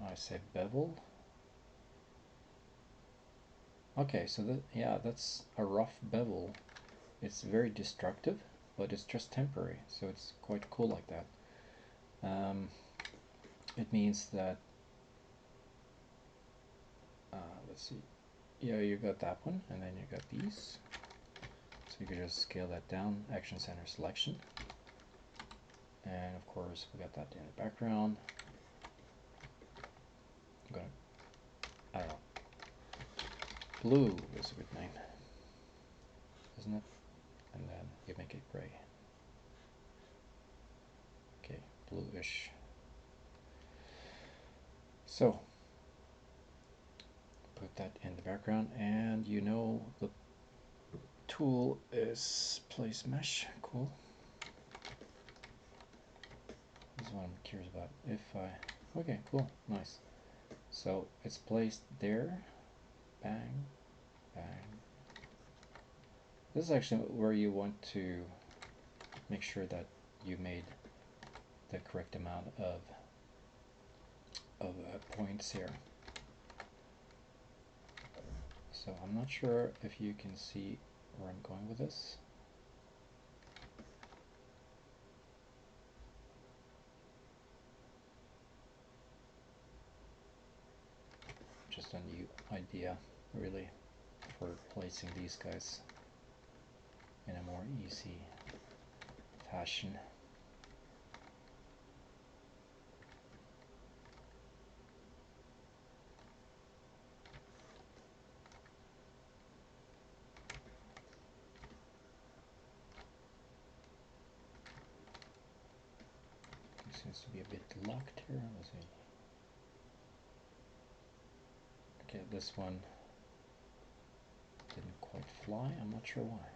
I say bevel. Okay, so that, yeah, that's a rough bevel. It's very destructive, but it's just temporary, so it's quite cool like that. It means that, let's see, yeah, you got that one, and then you got these. So you can just scale that down, action center selection. And of course, we got that in the background. I'm gonna, I don't know, blue is a good name, isn't it? And then you make it gray. Okay, bluish. So put that in the background, and you know the tool is PlaceMesh. Cool. This is what I'm curious about. If I, okay, cool, nice. So it's placed there. Bang, bang. This is actually where you want to make sure that you made the correct amount of points here. So I'm not sure if you can see where I'm going with this. Just a new idea, really, for placing these guys in a more easy fashion. It seems to be a bit locked here. Let's see. Okay, this one didn't quite fly. I'm not sure why.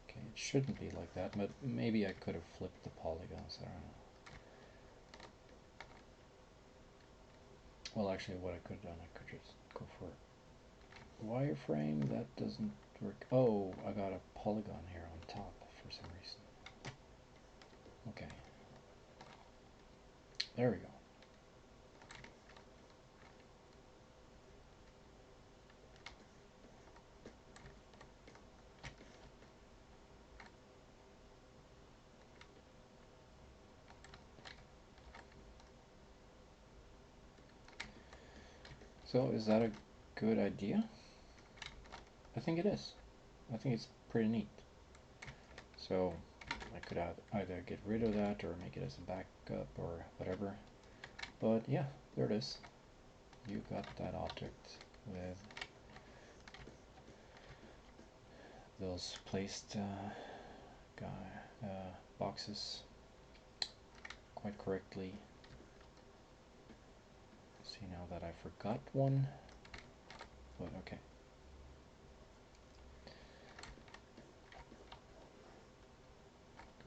Okay, it shouldn't be like that, but maybe I could have flipped the polygons. I don't know. Well, actually, what I could have done, I could just go for wireframe. That doesn't work. Oh, I got a polygon here on top for some reason. Okay. There we go. So is that a good idea? I think it is. I think it's pretty neat. So I could either get rid of that or make it as a backup or whatever. But yeah, there it is. You got that object with those placed boxes quite correctly. See now that I forgot one, but okay.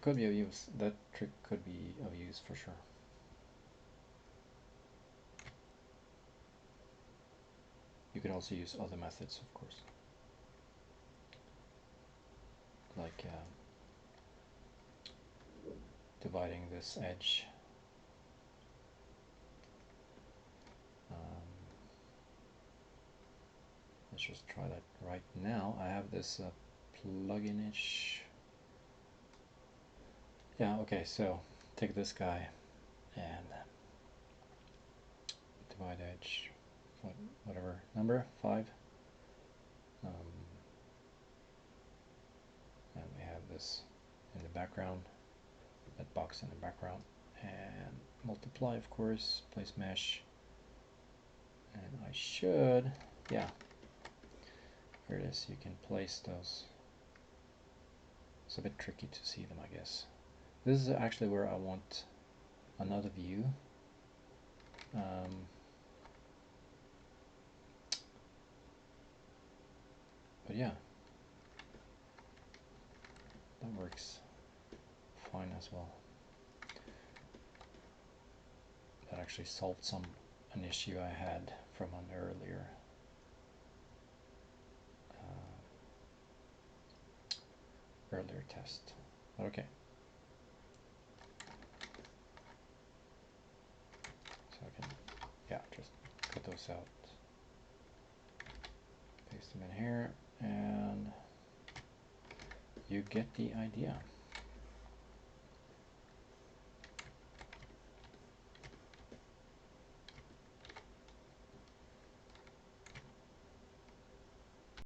Could be of use. That trick could be of use for sure. You could also use other methods, of course, like dividing this edge. Let's just try that right now. I have this plugin-ish. Yeah, okay, so take this guy and divide edge, whatever number, 5. And we have this in the background, that box in the background, and multiply, of course, place mesh, and I should, yeah, here it is. You can place those. It's a bit tricky to see them, I guess. This is actually where I want another view. But yeah, that works fine as well. That actually solved an issue I had from an earlier earlier test. Okay. So I can, yeah, just cut those out. Paste them in here, and you get the idea.